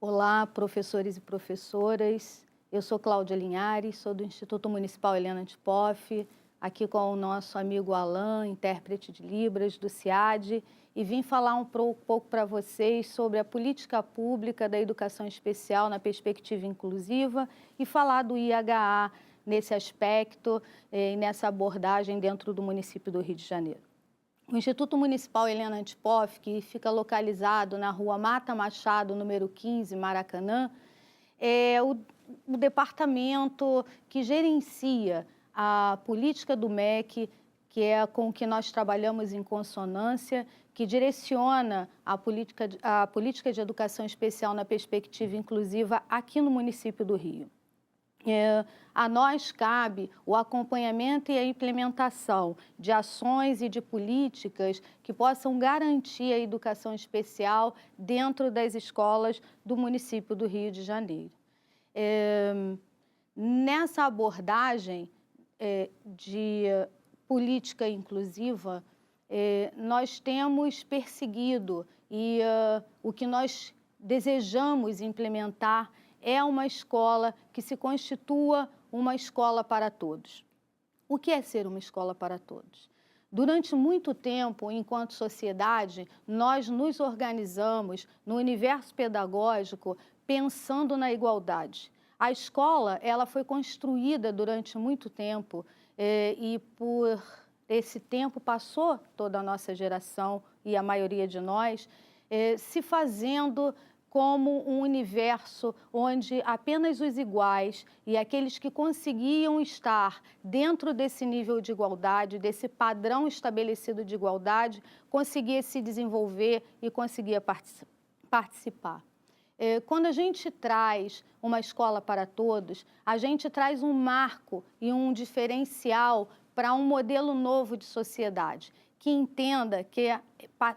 Olá, professores e professoras. Eu sou Cláudia Linhares, sou do Instituto Municipal Helena Antipoff, aqui com o nosso amigo Alan, intérprete de Libras do CIAD, e vim falar um pouco para vocês sobre a política pública da educação especial na perspectiva inclusiva e falar do IHA nesse aspecto e nessa abordagem dentro do município do Rio de Janeiro. O Instituto Municipal Helena Antipoff, que fica localizado na rua Mata Machado, número 15, Maracanã, é o departamento que gerencia a política do MEC, que é com que nós trabalhamos em consonância, que direciona a política de educação especial na perspectiva inclusiva aqui no município do Rio. A nós cabe o acompanhamento e a implementação de ações e de políticas que possam garantir a educação especial dentro das escolas do município do Rio de Janeiro. Nessa abordagem de política inclusiva, nós temos perseguido e o que nós desejamos implementar é uma escola que se constitua uma escola para todos. O que é ser uma escola para todos? Durante muito tempo, enquanto sociedade, nós nos organizamos no universo pedagógico pensando na igualdade. A escola, ela foi construída durante muito tempo e por esse tempo passou toda a nossa geração e a maioria de nós se fazendo como um universo onde apenas os iguais e aqueles que conseguiam estar dentro desse nível de igualdade, desse padrão estabelecido de igualdade, conseguia se desenvolver e conseguia participar. Quando a gente traz uma escola para todos, a gente traz um marco e um diferencial para um modelo novo de sociedade, que entenda que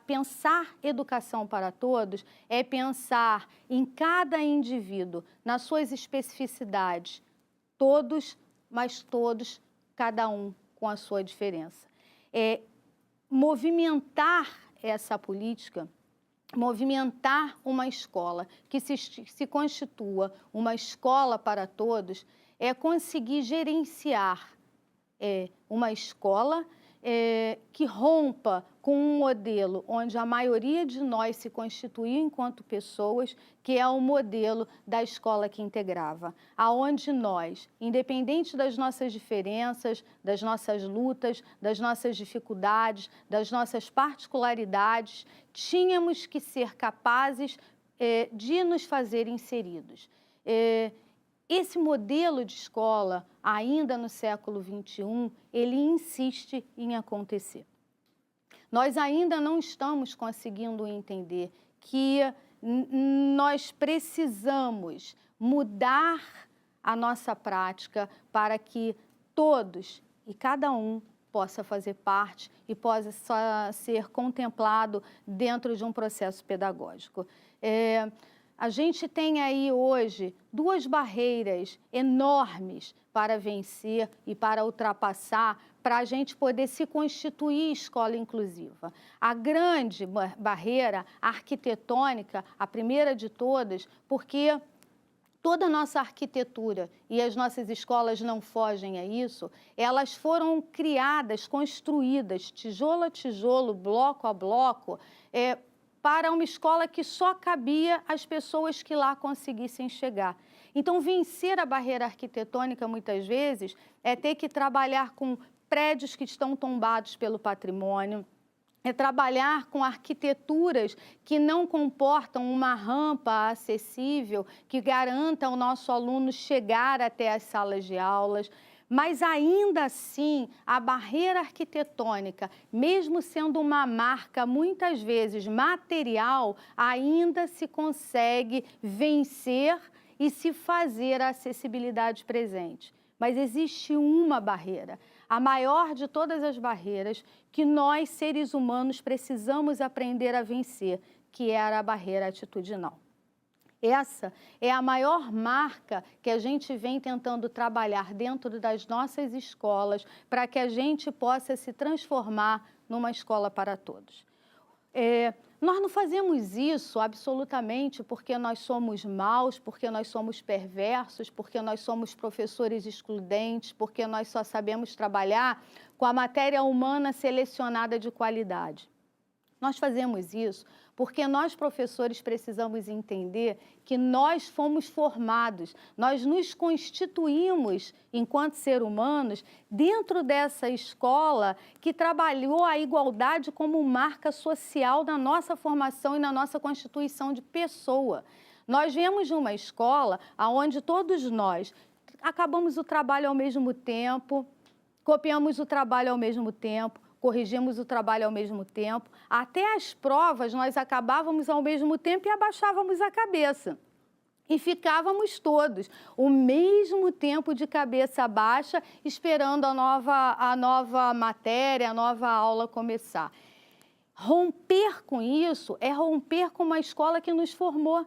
pensar educação para todos é pensar em cada indivíduo, nas suas especificidades, todos, mas todos, cada um com a sua diferença. Movimentar essa política, movimentar uma escola que se constitua uma escola para todos, é conseguir gerenciar uma escola que rompa com um modelo onde a maioria de nós se constituiu enquanto pessoas, que é o modelo da escola que integrava, aonde nós, independente das nossas diferenças, das nossas lutas, das nossas dificuldades, das nossas particularidades, tínhamos que ser capazes de nos fazer inseridos. Esse modelo de escola, ainda no século XXI, ele insiste em acontecer. Nós ainda não estamos conseguindo entender que nós precisamos mudar a nossa prática para que todos e cada um possa fazer parte e possa ser contemplado dentro de um processo pedagógico. A gente tem aí hoje duas barreiras enormes para vencer e para ultrapassar, para a gente poder se constituir escola inclusiva. A grande barreira arquitetônica, a primeira de todas, porque toda a nossa arquitetura e as nossas escolas não fogem a isso, elas foram criadas, construídas, tijolo a tijolo, bloco a bloco, para uma escola que só cabia às pessoas que lá conseguissem chegar. Então, vencer a barreira arquitetônica, muitas vezes, é ter que trabalhar com prédios que estão tombados pelo patrimônio, é trabalhar com arquiteturas que não comportam uma rampa acessível, que garanta ao nosso aluno chegar até as salas de aulas. Mas ainda assim, a barreira arquitetônica, mesmo sendo uma marca muitas vezes material, ainda se consegue vencer e se fazer a acessibilidade presente. Mas existe uma barreira, a maior de todas as barreiras, que nós, seres humanos, precisamos aprender a vencer, que era a barreira atitudinal. Essa é a maior marca que a gente vem tentando trabalhar dentro das nossas escolas para que a gente possa se transformar numa escola para todos. Nós não fazemos isso absolutamente porque nós somos maus, porque nós somos perversos, porque nós somos professores excludentes, porque nós só sabemos trabalhar com a matéria humana selecionada de qualidade. Nós fazemos isso porque nós, professores, precisamos entender que nós fomos formados, nós nos constituímos enquanto seres humanos dentro dessa escola que trabalhou a igualdade como marca social da nossa formação e na nossa constituição de pessoa. Nós viemos de uma escola onde todos nós acabamos o trabalho ao mesmo tempo, copiamos o trabalho ao mesmo tempo, corrigimos o trabalho ao mesmo tempo, até as provas nós acabávamos ao mesmo tempo e abaixávamos a cabeça. E ficávamos todos o mesmo tempo de cabeça baixa, esperando a nova matéria, a nova aula começar. Romper com isso é romper com uma escola que nos formou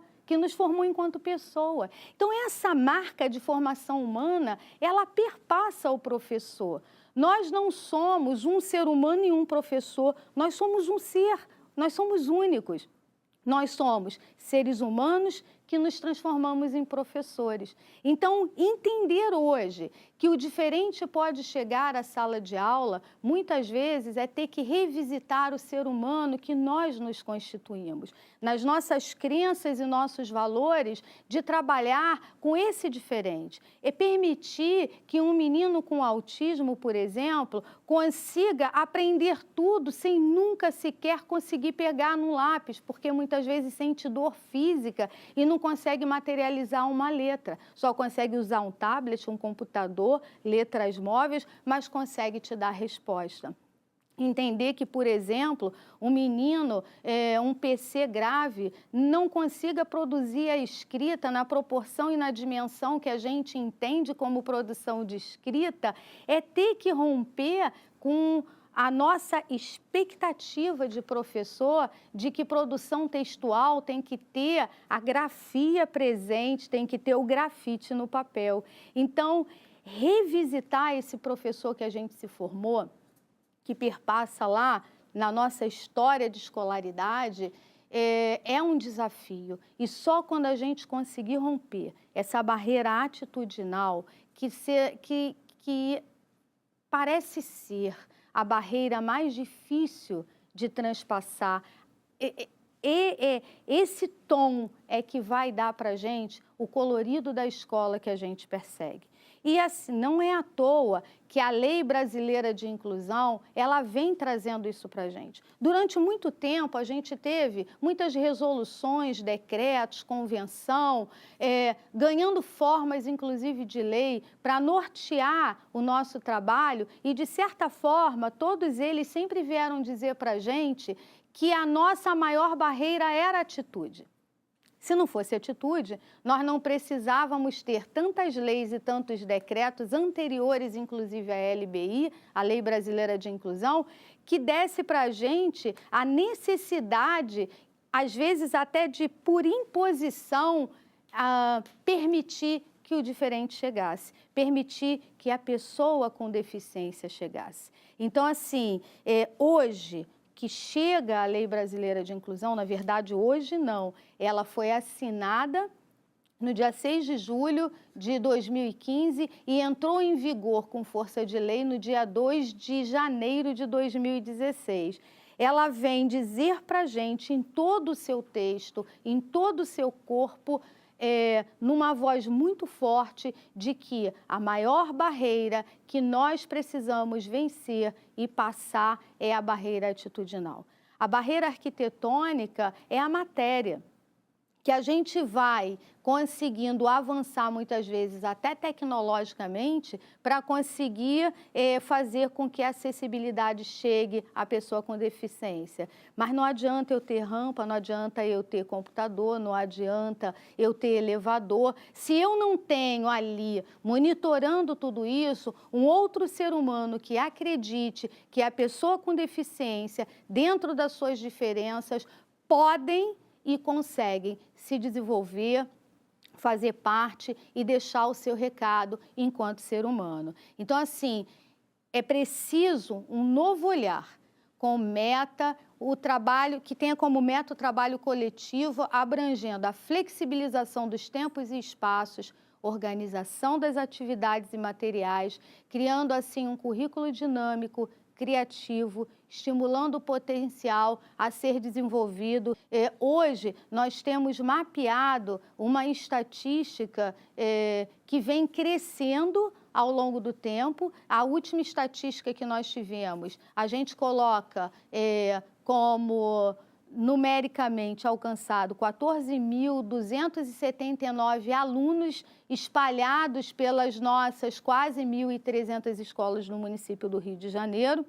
enquanto pessoa. Então, essa marca de formação humana, ela perpassa o professor. Nós não somos um ser humano e um professor, nós somos um ser, nós somos únicos. Nós somos seres humanos que nos transformamos em professores. Então, entender hoje que o diferente pode chegar à sala de aula, muitas vezes é ter que revisitar o ser humano que nós nos constituímos, nas nossas crenças e nossos valores, de trabalhar com esse diferente. É permitir que um menino com autismo, por exemplo, consiga aprender tudo sem nunca sequer conseguir pegar no lápis, porque muitas vezes sente dor física e não consegue materializar uma letra. Só consegue usar um tablet, um computador, letras móveis, mas consegue te dar resposta. Entender que, por exemplo, um menino, um PC grave, não consiga produzir a escrita na proporção e na dimensão que a gente entende como produção de escrita, é ter que romper com a nossa expectativa de professor de que produção textual tem que ter a grafia presente, tem que ter o grafite no papel. Então, revisitar esse professor que a gente se formou, que perpassa lá na nossa história de escolaridade, é um desafio. E só quando a gente conseguir romper essa barreira atitudinal, que parece ser a barreira mais difícil de transpassar, esse tom é que vai dar para a gente o colorido da escola que a gente persegue. E assim, não é à toa que a Lei Brasileira de Inclusão, ela vem trazendo isso para a gente. Durante muito tempo, a gente teve muitas resoluções, decretos, convenção, ganhando formas, inclusive, de lei, para nortear o nosso trabalho e, de certa forma, todos eles sempre vieram dizer para a gente que a nossa maior barreira era a atitude. Se não fosse atitude, nós não precisávamos ter tantas leis e tantos decretos anteriores, inclusive à LBI, a Lei Brasileira de Inclusão, que desse para a gente a necessidade, às vezes até de, por imposição, permitir que o diferente chegasse, permitir que a pessoa com deficiência chegasse. Então, assim, hoje, que chega a Lei Brasileira de Inclusão, na verdade, hoje não, ela foi assinada no dia 6 de julho de 2015 e entrou em vigor com força de lei no dia 2 de janeiro de 2016. Ela vem dizer para a gente, em todo o seu texto, em todo o seu corpo, numa voz muito forte, de que a maior barreira que nós precisamos vencer e passar é a barreira atitudinal. A barreira arquitetônica é a matéria, que a gente vai conseguindo avançar muitas vezes até tecnologicamente para conseguir fazer com que a acessibilidade chegue à pessoa com deficiência. Mas não adianta eu ter rampa, não adianta eu ter computador, não adianta eu ter elevador. Se eu não tenho ali, monitorando tudo isso, um outro ser humano que acredite que a pessoa com deficiência, dentro das suas diferenças, podem e conseguem se desenvolver, fazer parte e deixar o seu recado enquanto ser humano. Então, assim, é preciso um novo olhar. com meta, o trabalho que tenha como meta o trabalho coletivo, abrangendo a flexibilização dos tempos e espaços, organização das atividades e materiais, criando assim um currículo dinâmico, criativo, estimulando o potencial a ser desenvolvido. Hoje, nós temos mapeado uma estatística que vem crescendo ao longo do tempo. A última estatística que nós tivemos, a gente coloca como numericamente alcançado 14.279 alunos espalhados pelas nossas quase 1.300 escolas no município do Rio de Janeiro,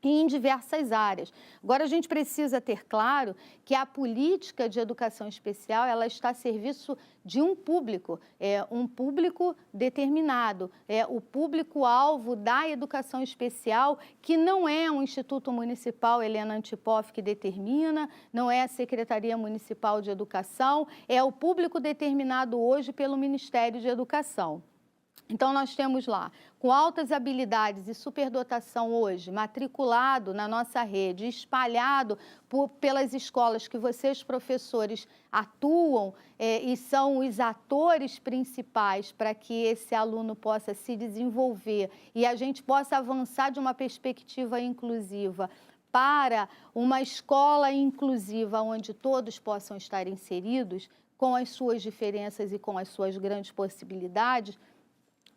e em diversas áreas. Agora, a gente precisa ter claro que a política de educação especial, ela está a serviço de um público determinado, o público-alvo da educação especial, que não é um Instituto Municipal Helena Antipoff que determina, não é a Secretaria Municipal de Educação, é o público determinado hoje pelo Ministério de Educação. Então, nós temos lá, com altas habilidades e superdotação hoje, matriculado na nossa rede, espalhado pelas escolas que vocês, professores, atuam e são os atores principais para que esse aluno possa se desenvolver e a gente possa avançar de uma perspectiva inclusiva para uma escola inclusiva onde todos possam estar inseridos, com as suas diferenças e com as suas grandes possibilidades.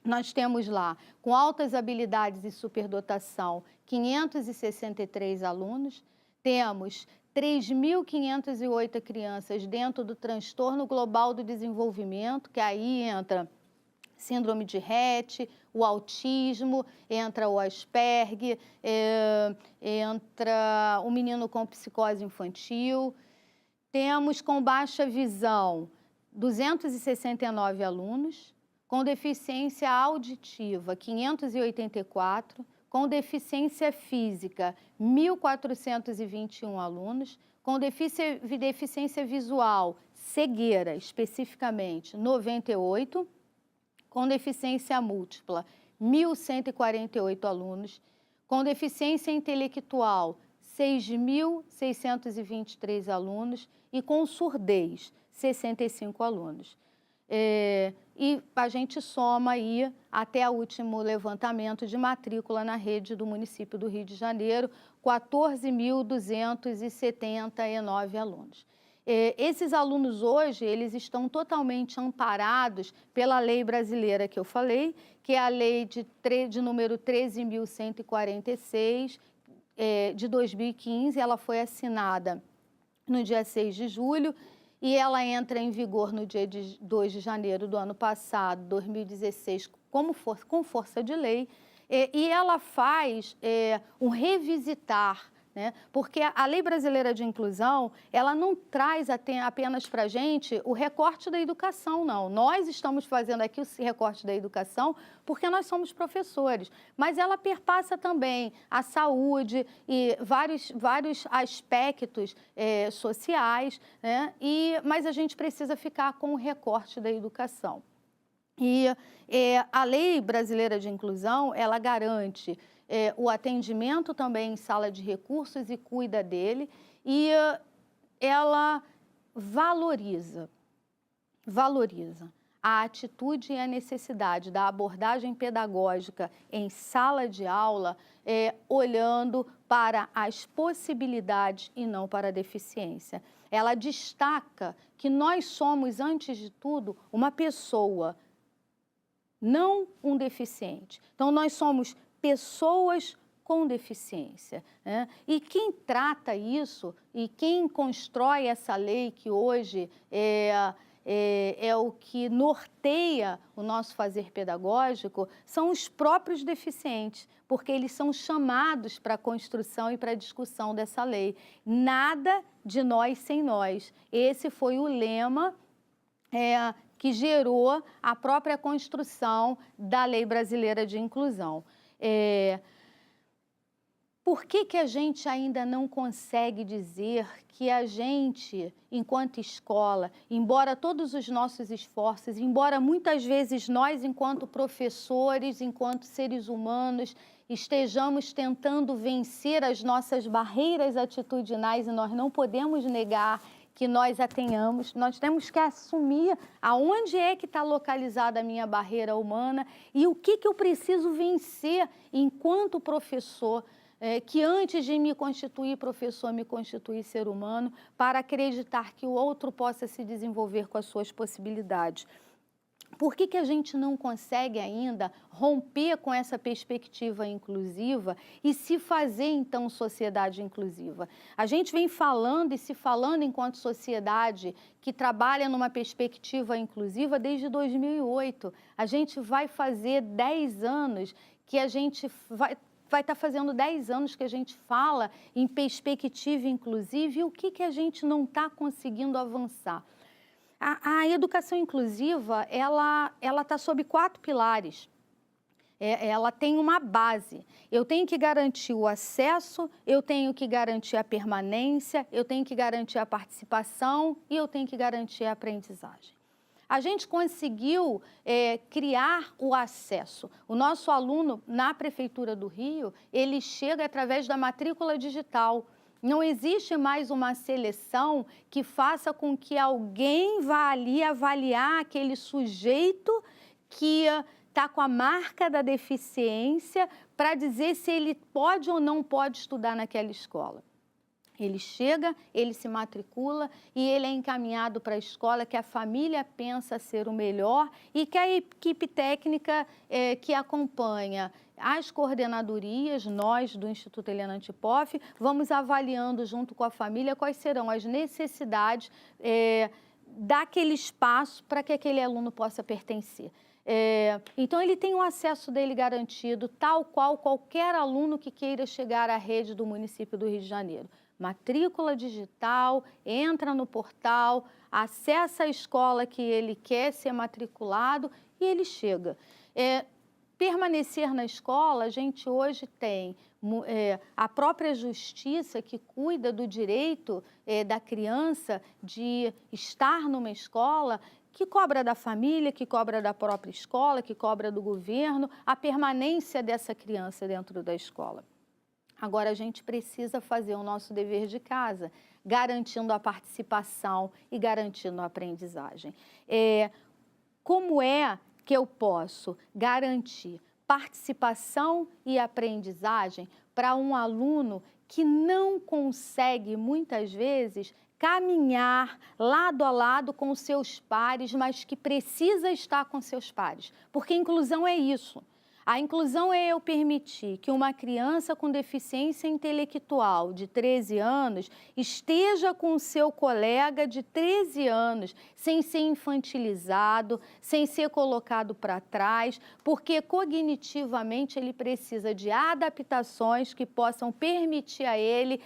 Nós temos lá, com altas habilidades e superdotação, 563 alunos, temos 3.508 crianças dentro do transtorno global do desenvolvimento, que aí entra síndrome de Rett, o autismo, entra o Asperger, entra o menino com psicose infantil. Temos com baixa visão 269 alunos, com deficiência auditiva, 584, com deficiência física, 1.421 alunos, com deficiência visual, cegueira especificamente, 98, com deficiência múltipla, 1.148 alunos, com deficiência intelectual, 6.623 alunos e com surdez, 65 alunos. E a gente soma aí, até o último levantamento de matrícula na rede do município do Rio de Janeiro, 14.279 alunos. Esses alunos hoje, eles estão totalmente amparados pela lei brasileira que eu falei, que é a lei de número 13.146, de 2015, ela foi assinada no dia 6 de julho, e ela entra em vigor no dia 2 de janeiro do ano passado, 2016, com força de lei, e ela faz um revisitar, né? Porque a Lei Brasileira de Inclusão, ela não traz apenas para a gente o recorte da educação, não. Nós estamos fazendo aqui o recorte da educação porque nós somos professores, mas ela perpassa também a saúde e vários aspectos sociais, né? Mas a gente precisa ficar com o recorte da educação. E a Lei Brasileira de Inclusão, ela garante o atendimento também em sala de recursos e cuida dele, e ela valoriza a atitude e a necessidade da abordagem pedagógica em sala de aula, olhando para as possibilidades e não para a deficiência. Ela destaca que nós somos, antes de tudo, uma pessoa, não um deficiente. Então, nós somos pessoas com deficiência, né? E quem trata isso e quem constrói essa lei, que hoje é o que norteia o nosso fazer pedagógico, são os próprios deficientes, porque eles são chamados para a construção e para a discussão dessa lei. Nada de nós sem nós. Esse foi o lema que gerou a própria construção da Lei Brasileira de Inclusão. Por que a gente ainda não consegue dizer que a gente, enquanto escola, embora todos os nossos esforços, embora muitas vezes nós, enquanto professores, enquanto seres humanos, estejamos tentando vencer as nossas barreiras atitudinais, e nós não podemos negar que nós a tenhamos, nós temos que assumir aonde é que está localizada a minha barreira humana e o que eu preciso vencer enquanto professor, que antes de me constituir professor, me constituir ser humano, para acreditar que o outro possa se desenvolver com as suas possibilidades. Por que a gente não consegue ainda romper com essa perspectiva inclusiva e se fazer, então, sociedade inclusiva? A gente vem falando e se falando enquanto sociedade que trabalha numa perspectiva inclusiva desde 2008. A gente vai fazer 10 anos que a gente vai estar fazendo 10 anos que a gente fala em perspectiva inclusiva e o que a gente não está conseguindo avançar? A educação inclusiva, ela está sob 4 pilares. Ela tem uma base. Eu tenho que garantir o acesso, eu tenho que garantir a permanência, eu tenho que garantir a participação e eu tenho que garantir a aprendizagem. A gente conseguiu criar o acesso. O nosso aluno, na Prefeitura do Rio, ele chega através da matrícula digital. Não existe mais uma seleção que faça com que alguém vá ali avaliar aquele sujeito que está com a marca da deficiência para dizer se ele pode ou não pode estudar naquela escola. Ele chega, ele se matricula e ele é encaminhado para a escola que a família pensa ser o melhor e que a equipe técnica que acompanha as coordenadorias, nós do Instituto Helena Antipoff, vamos avaliando junto com a família quais serão as necessidades daquele espaço para que aquele aluno possa pertencer. Então, ele tem o acesso dele garantido, tal qual qualquer aluno que queira chegar à rede do município do Rio de Janeiro. Matrícula digital, entra no portal, acessa a escola que ele quer ser matriculado e ele chega. Permanecer na escola, a gente hoje tem a própria justiça que cuida do direito da criança de estar numa escola, que cobra da família, que cobra da própria escola, que cobra do governo, a permanência dessa criança dentro da escola. Agora, a gente precisa fazer o nosso dever de casa, garantindo a participação e garantindo a aprendizagem. Como é que eu posso garantir participação e aprendizagem para um aluno que não consegue, muitas vezes, caminhar lado a lado com os seus pares, mas que precisa estar com seus pares? Porque inclusão é isso. A inclusão é eu permitir que uma criança com deficiência intelectual de 13 anos esteja com o seu colega de 13 anos, sem ser infantilizado, sem ser colocado para trás, porque cognitivamente ele precisa de adaptações que possam permitir a ele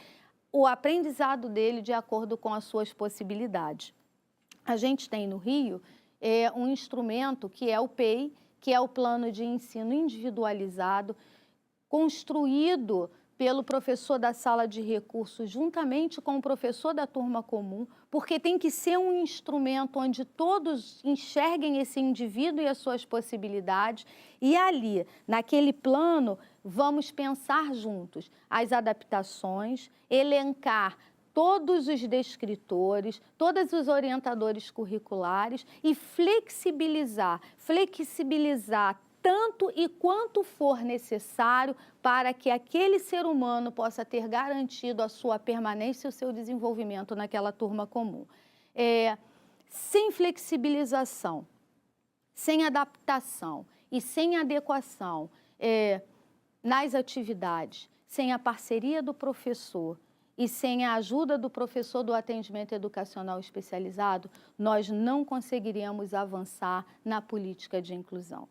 o aprendizado dele de acordo com as suas possibilidades. A gente tem no Rio um instrumento que é o PEI, que é o Plano de Ensino Individualizado, construído pelo professor da sala de recursos juntamente com o professor da turma comum, porque tem que ser um instrumento onde todos enxerguem esse indivíduo e as suas possibilidades e ali, naquele plano, vamos pensar juntos as adaptações, elencar todos os descritores, todos os orientadores curriculares e flexibilizar tanto e quanto for necessário para que aquele ser humano possa ter garantido a sua permanência e o seu desenvolvimento naquela turma comum. Sem flexibilização, sem adaptação e sem adequação nas atividades, sem a parceria do professor, e sem a ajuda do professor do atendimento educacional especializado, nós não conseguiríamos avançar na política de inclusão.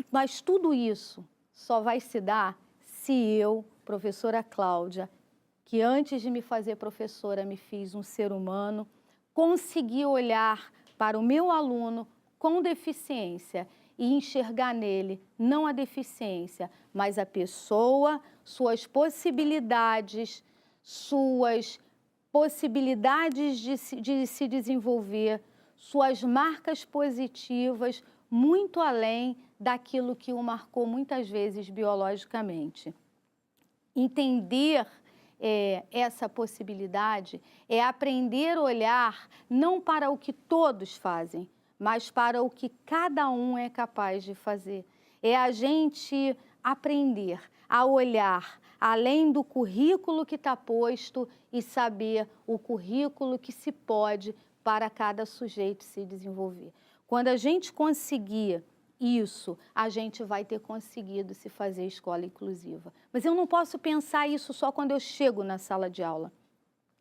Mas tudo isso só vai se dar se eu, professora Cláudia, que antes de me fazer professora me fiz um ser humano, conseguir olhar para o meu aluno com deficiência e enxergar nele não a deficiência, mas a pessoa, suas possibilidades de se desenvolver, suas marcas positivas, muito além daquilo que o marcou muitas vezes biologicamente. Entender essa possibilidade é aprender a olhar não para o que todos fazem, mas para o que cada um é capaz de fazer. É a gente aprender a olhar além do currículo que está posto e saber o currículo que se pode para cada sujeito se desenvolver. Quando a gente conseguir isso, a gente vai ter conseguido se fazer escola inclusiva. Mas eu não posso pensar isso só quando eu chego na sala de aula.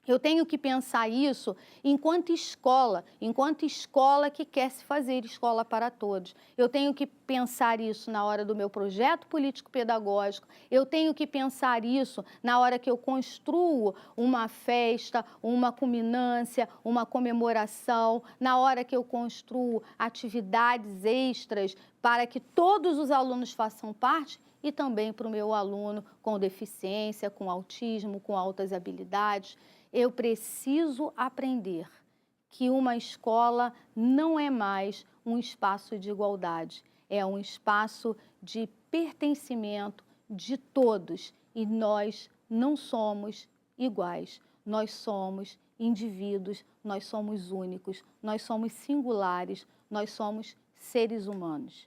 Eu tenho que pensar isso enquanto escola que quer se fazer escola para todos. Eu tenho que pensar isso na hora do meu projeto político-pedagógico, eu tenho que pensar isso na hora que eu construo uma festa, uma culminância, uma comemoração, na hora que eu construo atividades extras para que todos os alunos façam parte e também para o meu aluno com deficiência, com autismo, com altas habilidades. Eu preciso aprender que uma escola não é mais um espaço de igualdade, é um espaço de pertencimento de todos e nós não somos iguais, nós somos indivíduos, nós somos únicos, nós somos singulares, nós somos seres humanos.